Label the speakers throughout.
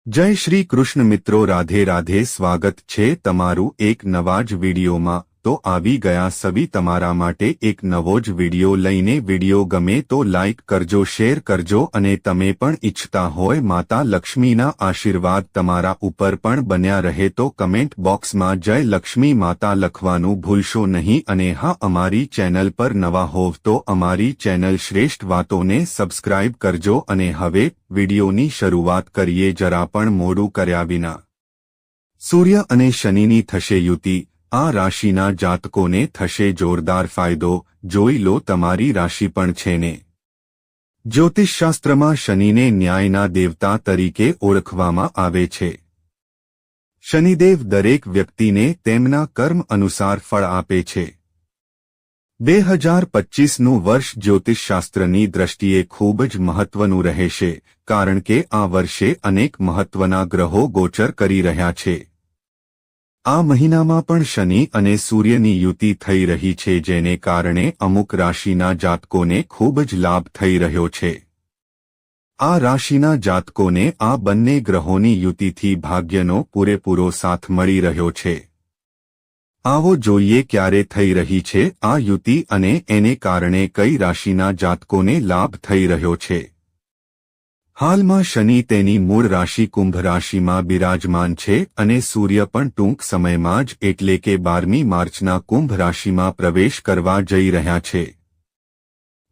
Speaker 1: જય શ્રી કૃષ્ણ મિત્રો, રાધે રાધે. સ્વાગત છે તમારું એક નવા જ વિડીયોમાં. તો આવી ગયા સવી તમારા માટે એક નવો જ વિડીયો લઈને. વિડીયો ગમે તો લાઇક કરજો, શેર કરજો અને તમે પણ ઈચ્છતા હોય માતા લક્ષ્મીના આશીર્વાદ તમારા ઉપર પણ બન્યા રહે તો કમેન્ટ બોક્સમાં જય લક્ષ્મી માતા લખવાનું ભૂલશો નહીં. અને હા, અમારી ચેનલ પર નવા હોવ તો અમારી ચેનલ શ્રેષ્ઠ વાતોને સબસ્ક્રાઇબ કરજો. અને હવે વિડીયોની શરૂઆત કરીએ જરા પણ મોડું કર્યા વિના. સૂર્ય અને શનિની થશે યુતિ. આ રાશિના જાતકોને થશે જોરદાર ફાયદો. જોઈ લો તમારી રાશિ પણ છે ને. જ્યોતિષશાસ્ત્રમાં શનિને ન્યાયના દેવતા તરીકે ઓળખવામાં આવે છે. શનિદેવ દરેક વ્યક્તિને તેમના કર્મ અનુસાર ફળ આપે છે. 2025નું વર્ષ જ્યોતિષશાસ્ત્રની દ્રષ્ટિએ ખૂબ જ મહત્વનું રહેશે, કારણ કે આ વર્ષે અનેક મહત્વના ગ્રહો ગોચર કરી રહ્યા છે. આ મહિનામાં પણ શનિ અને સૂર્યની યુતિ થઈ રહી છે, જેને કારણે અમુક રાશિના જાતકોને ખૂબ જ લાભ થઈ રહ્યો છે. આ રાશિના જાતકોને આ બંને ગ્રહોની યુતિથી ભાગ્યનો પૂરેપૂરો સાથ મળી રહ્યો છે. આવો જોઈએ ક્યારે થઈ રહી છે આ યુતિ અને એને કારણે કઈ રાશિના જાતકોને લાભ થઈ રહ્યો છે. હાલમાં શનિ તેની મૂળ રાશિ કુંભ રાશિમાં બિરાજમાન છે અને સૂર્ય પણ ટૂંક સમયમાં જ એટલે કે 12મી માર્ચના કુંભ રાશિમાં પ્રવેશ કરવા જઈ રહ્યા છે.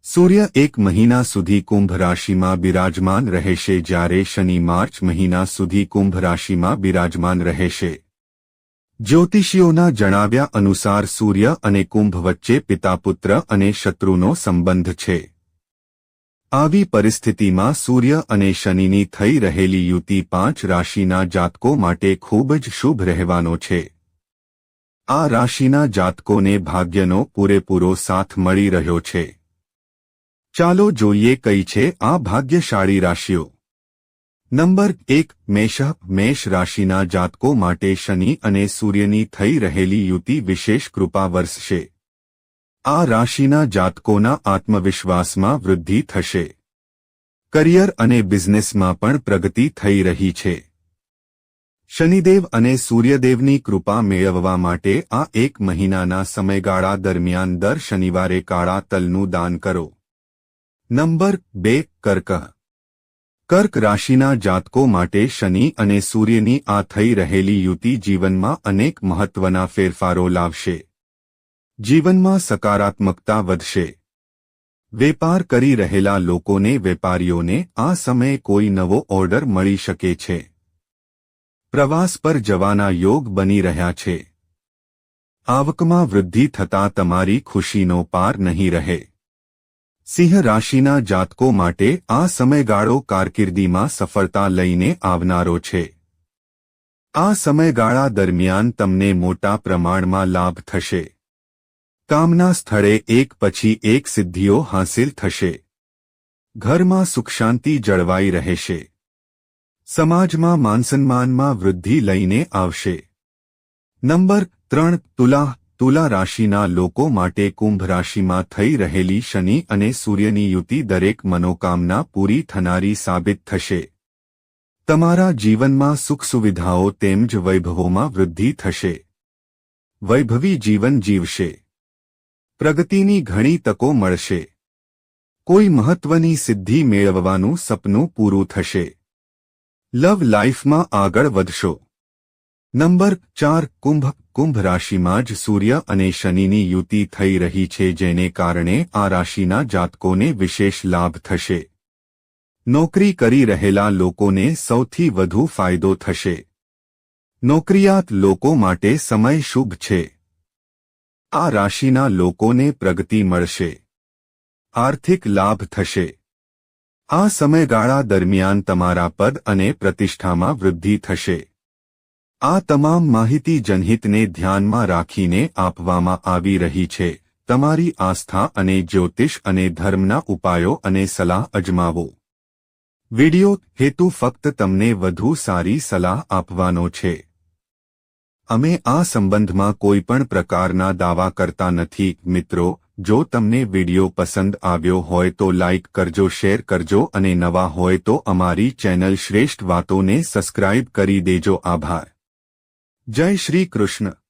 Speaker 1: સૂર્ય એક મહિના સુધી કુંભ રાશિમાં બિરાજમાન રહેશે, જ્યારે શનિ માર્ચ મહિના સુધી કુંભ રાશિમાં બિરાજમાન રહેશે. જ્યોતિષીઓના જણાવ્યા અનુસાર સૂર્ય અને કુંભ વચ્ચે પિતાપુત્ર અને શત્રુનો સંબંધ છે. આવી પરિસ્થિતિમાં સૂર્ય અને શનિની થઈ રહેલી યુતિ 5 રાશિના જાતકો માટે ખૂબ જ શુભ રહેવાનો છે. આ રાશિના જાતકોને ભાગ્યનો પૂરેપૂરો સાથ મળી રહ્યો છે. ચાલો જોઈએ કઈ છે આ ભાગ્યશાળી રાશિઓ. નંબર 1, મેષ. મેષ રાશિના જાતકો માટે શનિ અને સૂર્યની થઈ રહેલી યુતિ વિશેષ કૃપા વરસશે. આ રાશિના જાતકોના આત્મવિશ્વાસમાં વૃદ્ધિ થશે. કરિયર અને બિઝનેસમાં પણ પ્રગતિ થઈ રહી છે. શનિદેવ અને સૂર્યદેવની કૃપા મેળવવા માટે આ એક મહિનાના સમયગાળા દરમિયાન દર શનિવારે કાળા તલનું દાન કરો. નંબર 2, કર્ક. કર્ક રાશિના જાતકો માટે શનિ અને સૂર્યની આ થઈ રહેલી યુતિ જીવનમાં અનેક મહત્વના ફેરફારો લાવશે. જીવનમાં સકારાત્મકતા વધશે. વેપાર કરી રહેલા લોકોને વેપારીઓને આ સમયે કોઈ નવો ઓર્ડર મળી શકે છે. પ્રવાસ પર જવાના યોગ બની રહ્યા છે. આવકમાં વૃદ્ધિ થતાં તમારી ખુશીનો પાર નહીં રહે. સિંહ રાશિના જાતકો માટે આ સમયગાળો કારકિર્દીમાં સફળતા લઈને આવનારો છે. આ સમયગાળા દરમિયાન તમને મોટા પ્રમાણમાં લાભ થશે. કામના સ્થળે એક પછી એક સિદ્ધિઓ હાંસિલ થશે. ઘરમાં સુખશાંતિ જળવાઈ રહેશે. સમાજમાં માનસન્માનમાં વૃદ્ધિ લઈને આવશે. નંબર 3, તુલા. તુલા રાશિના લોકો માટે કુંભ રાશિમાં થઈ રહેલી શનિ અને સૂર્યની યુતિ દરેક મનોકામના પૂરી થનારી સાબિત થશે. તમારા જીવનમાં સુખ સુવિધાઓ તેમજ વૈભવોમાં વૃદ્ધિ થશે. વૈભવી જીવન જીવશે. પ્રગતિની ઘણી તકો મળશે. કોઈ મહત્વની સિદ્ધિ મેળવવાનું સપનું પૂરું થશે. લવ લાઈફમાં આગળ વધશો. નંબર 4, કુંભ. કુંભ રાશિમાં જ સૂર્ય અને શનિની યુતિ થઈ રહી છે, જેને કારણે આ રાશિના જાતકોને વિશેષ લાભ થશે. નોકરી કરી રહેલા લોકોને સૌથી વધુ ફાયદો થશે. નોકરિયાત લોકો માટે સમય શુભ છે. આ રાશિના લોકોને પ્રગતિ મળશે. આર્થિક લાભ થશે. આ સમયગાળા દરમિયાન તમારા પદ અને પ્રતિષ્ઠામાં વૃદ્ધિ થશે. આ તમામ માહિતી જનહિતને ધ્યાનમાં રાખીને આપવામાં આવી રહી છે. તમારી આસ્થા અને જ્યોતિષ અને ધર્મના ઉપાયો અને સલાહ અજમાવો. વિડિયો હેતુ ફક્ત તમને વધુ સારી સલાહ આપવાનો છે. અમે આ સંબંધમાં કોઈ પણ પ્રકારના દાવા કરતા નથી. મિત્રો, જો તમને વિડિયો પસંદ આવ્યો હોય તો લાઇક કરજો, શેર કરજો અને નવા હોય તો અમારી ચેનલ શ્રેષ્ઠ વાતોને સબસ્ક્રાઇબ કરી દેજો. આભાર. જય શ્રી કૃષ્ણ.